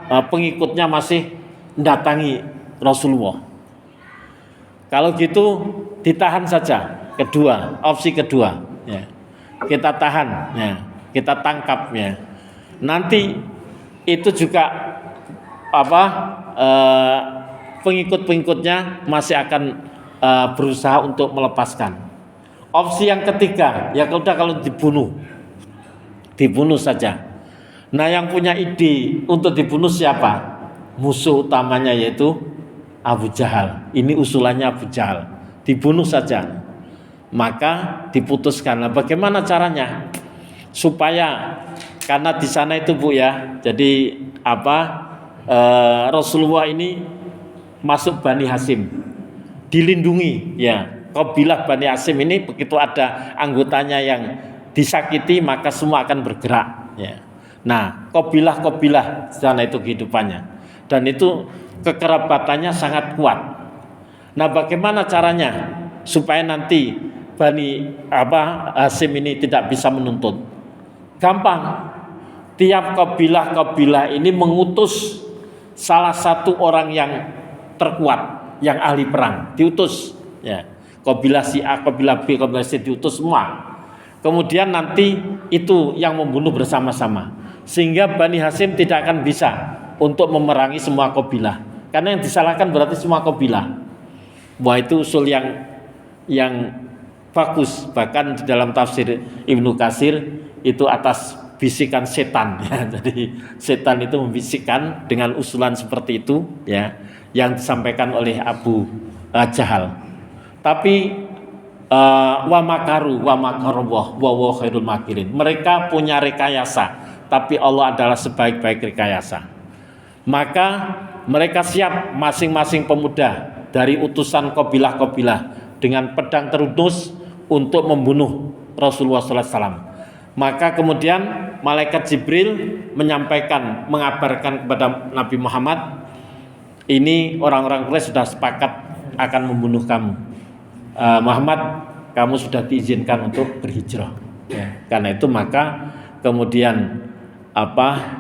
pengikutnya masih mendatangi Rasulullah. Kalau gitu ditahan saja. Opsi kedua, ya. Kita tahan, ya. Kita tangkap, ya. Nanti itu juga pengikut-pengikutnya masih akan berusaha untuk melepaskan. Opsi yang ketiga, ya kalau dibunuh saja. Nah, yang punya ide untuk dibunuh siapa? Musuh utamanya yaitu Abu Jahal. Ini usulannya Abu Jahal, dibunuh saja. Maka diputuskan. Nah, bagaimana caranya supaya, karena di sana itu, Bu, ya, jadi Rasulullah ini masuk Bani Hasyim, dilindungi, ya. Kabilah Bani Hasyim ini begitu ada anggotanya yang disakiti maka semua akan bergerak, ya. Nah, kabilah-kabilah sana itu kehidupannya, dan itu kekerabatannya sangat kuat. Nah, bagaimana caranya supaya nanti Bani Hasyim ini tidak bisa menuntut? Gampang. Tiap kabilah-kabilah ini mengutus salah satu orang yang terkuat, yang ahli perang, diutus, ya. Kabilah si A, kabilah B, kabilah C diutus semua. Kemudian nanti itu yang membunuh bersama-sama, sehingga Bani Hasyim tidak akan bisa untuk memerangi semua kabilah, karena yang disalahkan berarti semua kabilah. Wah, itu usul yang bagus. Bahkan di dalam tafsir Ibnu Katsir itu atas bisikan setan, ya. Jadi setan itu membisikkan dengan usulan seperti itu, ya, yang disampaikan oleh Abu Jahal. Tapi wa makaru wa makarullah wa khairul makirin. Mereka punya rekayasa, tapi Allah adalah sebaik-baik rekayasa. Maka mereka siap, masing-masing pemuda dari utusan kabilah-kabilah dengan pedang terhunus untuk membunuh Rasulullah SAW. Maka kemudian malaikat Jibril mengabarkan kepada Nabi Muhammad, ini orang-orang Quraisy sudah sepakat akan membunuh kamu. Muhammad, kamu sudah diizinkan untuk berhijrah, ya. Karena itu maka kemudian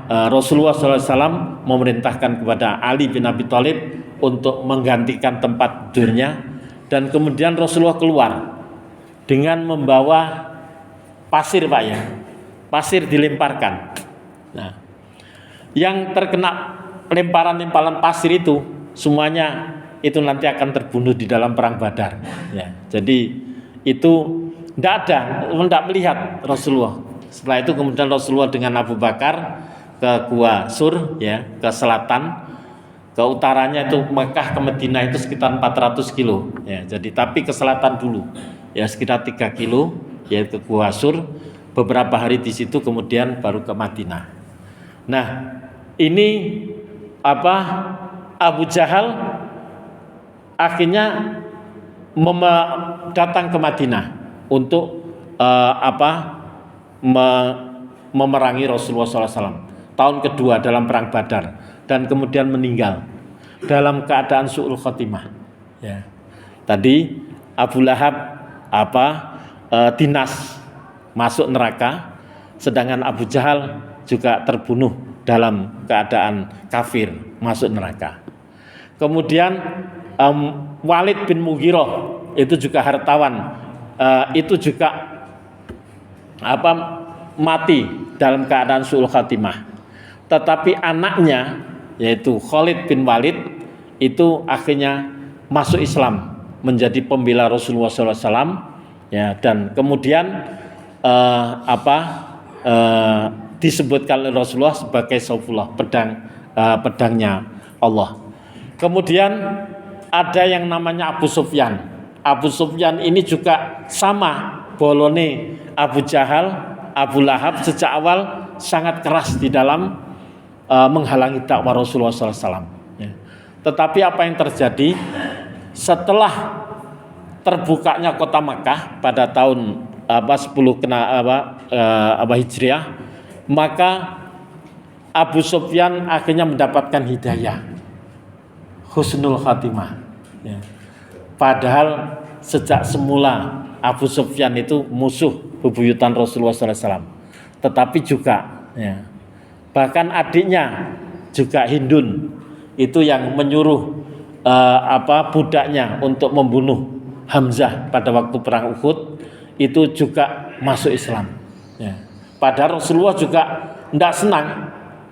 Rasulullah SAW memerintahkan kepada Ali bin Abi Thalib untuk menggantikan tempat tidurnya, dan kemudian Rasulullah keluar dengan membawa pasir, Pak, ya. Pasir dilemparkan. Nah, yang terkena lemparan-lemparan pasir itu semuanya itu nanti akan terbunuh di dalam perang Badar, ya. Jadi itu tidak melihat Rasulullah. Setelah itu kemudian Rasulullah dengan Abu Bakar ke Gua Sur, ya, ke selatan, ke utaranya itu Mekah ke Madinah itu sekitar 400 kilo, ya. Jadi tapi ke selatan dulu, ya, sekitar 3 kilo, yaitu ke Gua Sur. Beberapa hari di situ kemudian baru ke Madinah. Nah, ini Abu Jahal akhirnya datang ke Madinah untuk memerangi Rasulullah SAW tahun kedua dalam perang Badar, dan kemudian meninggal dalam keadaan su'ul khotimah. Ya. Tadi Abu Lahab dinas masuk neraka, sedangkan Abu Jahal juga terbunuh dalam keadaan kafir masuk neraka. Kemudian Walid bin Mughirah itu juga hartawan, itu juga mati dalam keadaan su'ul khatimah. Tetapi anaknya yaitu Khalid bin Walid itu akhirnya masuk Islam, menjadi pembela Rasulullah SAW, ya, dan kemudian disebutkan oleh Rasulullah sebagai Saifullah, pedangnya Allah. Kemudian ada yang namanya Abu Sufyan. Abu Sufyan ini juga sama bolone Abu Jahal, Abu Lahab sejak awal sangat keras di dalam menghalangi dakwah Rasulullah SAW. Ya. Tetapi apa yang terjadi setelah terbukanya kota Makkah pada tahun 10 Hijriah, maka Abu Sufyan akhirnya mendapatkan hidayah, husnul khatimah. Ya. Padahal sejak semula Abu Sufyan itu musuh bebuyutan Rasulullah SAW. Tetapi juga, ya, bahkan adiknya juga Hindun itu yang menyuruh budaknya untuk membunuh Hamzah pada waktu perang Uhud, itu juga masuk Islam. Ya. Padahal Rasulullah juga tidak senang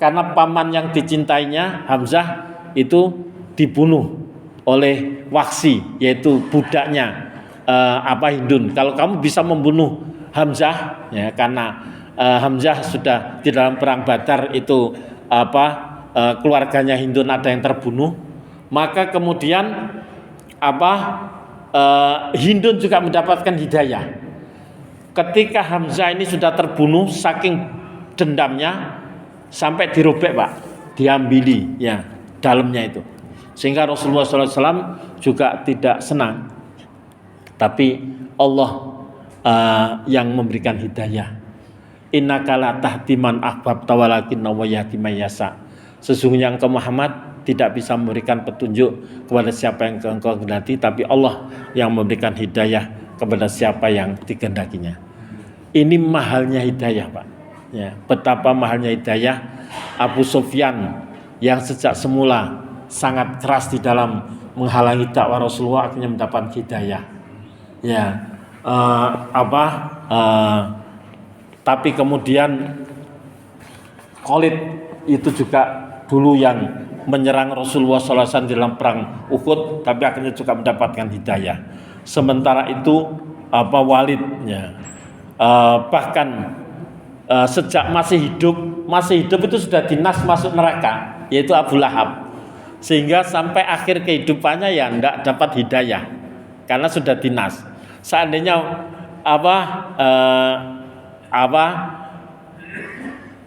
karena paman yang dicintainya Hamzah itu dibunuh oleh Waksi, yaitu budaknya Hindun. Kalau kamu bisa membunuh Hamzah, ya, karena Hamzah sudah di dalam perang Badar itu keluarganya Hindun ada yang terbunuh, maka kemudian Hindun juga mendapatkan hidayah. Ketika Hamzah ini sudah terbunuh, saking dendamnya sampai dirobek, Pak, diambili, ya, dalamnya itu, sehingga Rasulullah SAW juga tidak senang. Tapi Allah yang memberikan hidayah. Innaka la tahdi man ahbabta walakinna Allaha yahdi man yasha. Sesungguhnya engkau Muhammad tidak bisa memberikan petunjuk kepada siapa yang engkau kehendaki, tapi Allah yang memberikan hidayah kepada siapa yang dikehendakinya. Ini mahalnya hidayah, Pak. Ya, betapa mahalnya hidayah. Abu Sufyan yang sejak semula sangat keras di dalam menghalangi dakwah Rasulullah akhirnya mendapat hidayah. Ya, tapi kemudian Khalid itu juga dulu yang menyerang Rasulullah SAW di dalam perang Uhud, tapi akhirnya juga mendapatkan hidayah. Sementara itu Walid, ya, bahkan sejak masih hidup itu sudah dinas masuk neraka, yaitu Abu Lahab, sehingga sampai akhir kehidupannya ya tidak dapat hidayah karena sudah dinas. Seandainya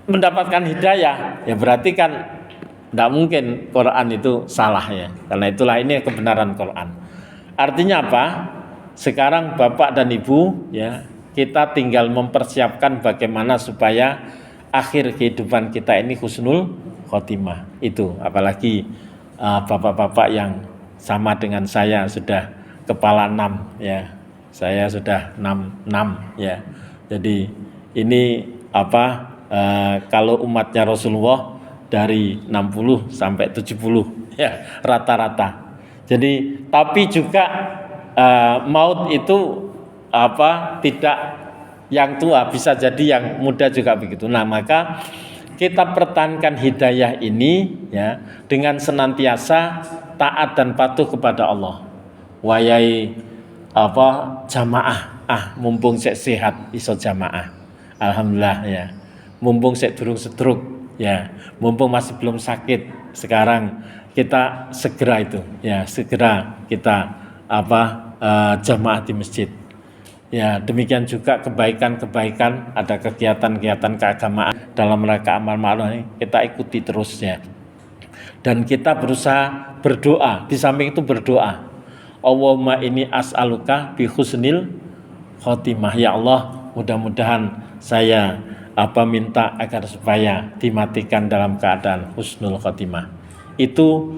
mendapatkan hidayah, ya berarti kan tidak mungkin Quran itu salah, ya. Karena itulah ini kebenaran Quran. Artinya apa? Sekarang Bapak dan Ibu, ya, kita tinggal mempersiapkan bagaimana supaya akhir kehidupan kita ini husnul khotimah. Itu apalagi bapak-bapak yang sama dengan saya sudah kepala 6, ya. Saya sudah 6, ya. Jadi ini kalau umatnya Rasulullah dari 60 sampai 70, ya, rata-rata. Jadi tapi juga maut itu tidak yang tua, bisa jadi yang muda juga begitu. Nah, maka kita pertahankan hidayah ini, ya, dengan senantiasa taat dan patuh kepada Allah. Wayai jamaah, mumpung sek sehat iso jamaah. Alhamdulillah, ya. Mumpung sek durung sedruk, ya. Mumpung masih belum sakit, sekarang kita segera kita jamaah di masjid. Ya, demikian juga kebaikan-kebaikan, ada kegiatan-kegiatan keagamaan dalam rangka amal ma'ruf ini kita ikuti terus, ya. Dan kita berusaha berdoa, di samping itu berdoa. Allahumma inni as'aluka bi husnil khotimah. Ya Allah, mudah-mudahan saya minta agar supaya dimatikan dalam keadaan husnul khotimah. Itu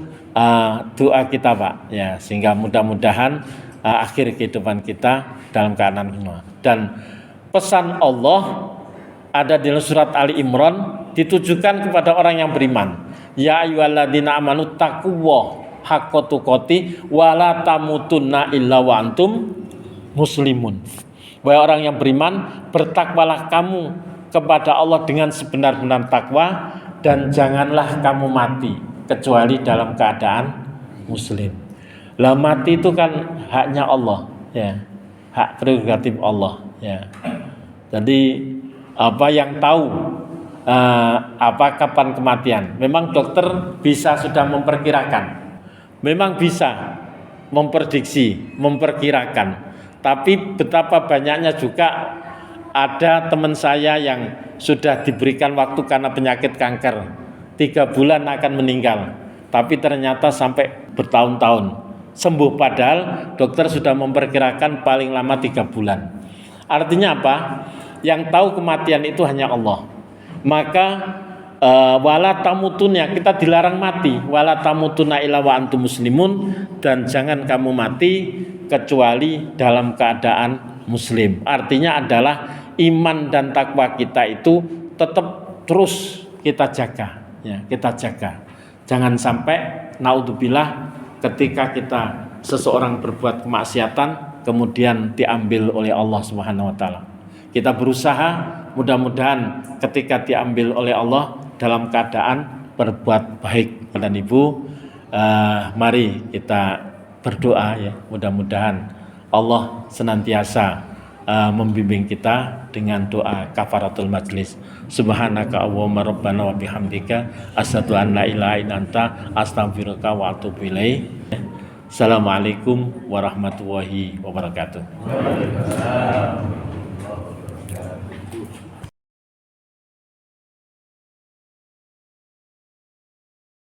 doa kita, Pak, ya, sehingga mudah-mudahan akhir kehidupan kita dalam keadaan husnul. Dan pesan Allah ada di surat Ali Imran ditujukan kepada orang yang beriman. Ya ayyuhalladzina amanu taqullaha haqqa tuqatih wa la tamutunna illa wa antum muslimun. Wahai orang yang beriman, bertakwalah kamu kepada Allah dengan sebenar-benar takwa, dan janganlah kamu mati kecuali dalam keadaan muslim. Lah mati itu kan haknya Allah, ya, hak prerogatif Allah, ya. Jadi apa yang tahu kapan kematian? Memang dokter bisa sudah memperkirakan, memang bisa memprediksi, memperkirakan. Tapi betapa banyaknya juga ada teman saya yang sudah diberikan waktu karena penyakit kanker, 3 bulan akan meninggal, tapi ternyata sampai bertahun-tahun sembuh, padahal dokter sudah memperkirakan paling lama 3 bulan. Artinya apa? Yang tahu kematian itu hanya Allah. Maka wala tamutunnya, kita dilarang mati, wala tamutuna illa wa antum muslimun, dan jangan kamu mati kecuali dalam keadaan muslim. Artinya adalah iman dan takwa kita itu tetap terus kita jaga, ya, kita jaga. Jangan sampai naudzubillah ketika seseorang berbuat kemaksiatan kemudian diambil oleh Allah Subhanahu wa taala. Kita berusaha mudah-mudahan ketika diambil oleh Allah dalam keadaan berbuat baik. Dan Ibu, mari kita berdoa, ya, mudah-mudahan Allah senantiasa membimbing kita dengan doa kafaratul majlis. Subhanaka Allahumma rabbana wa bihamdika asyhadu an la ilaha illa anta astaghfiruka wa atubu ilaik. Assalamualaikum warahmatullahi wabarakatuh.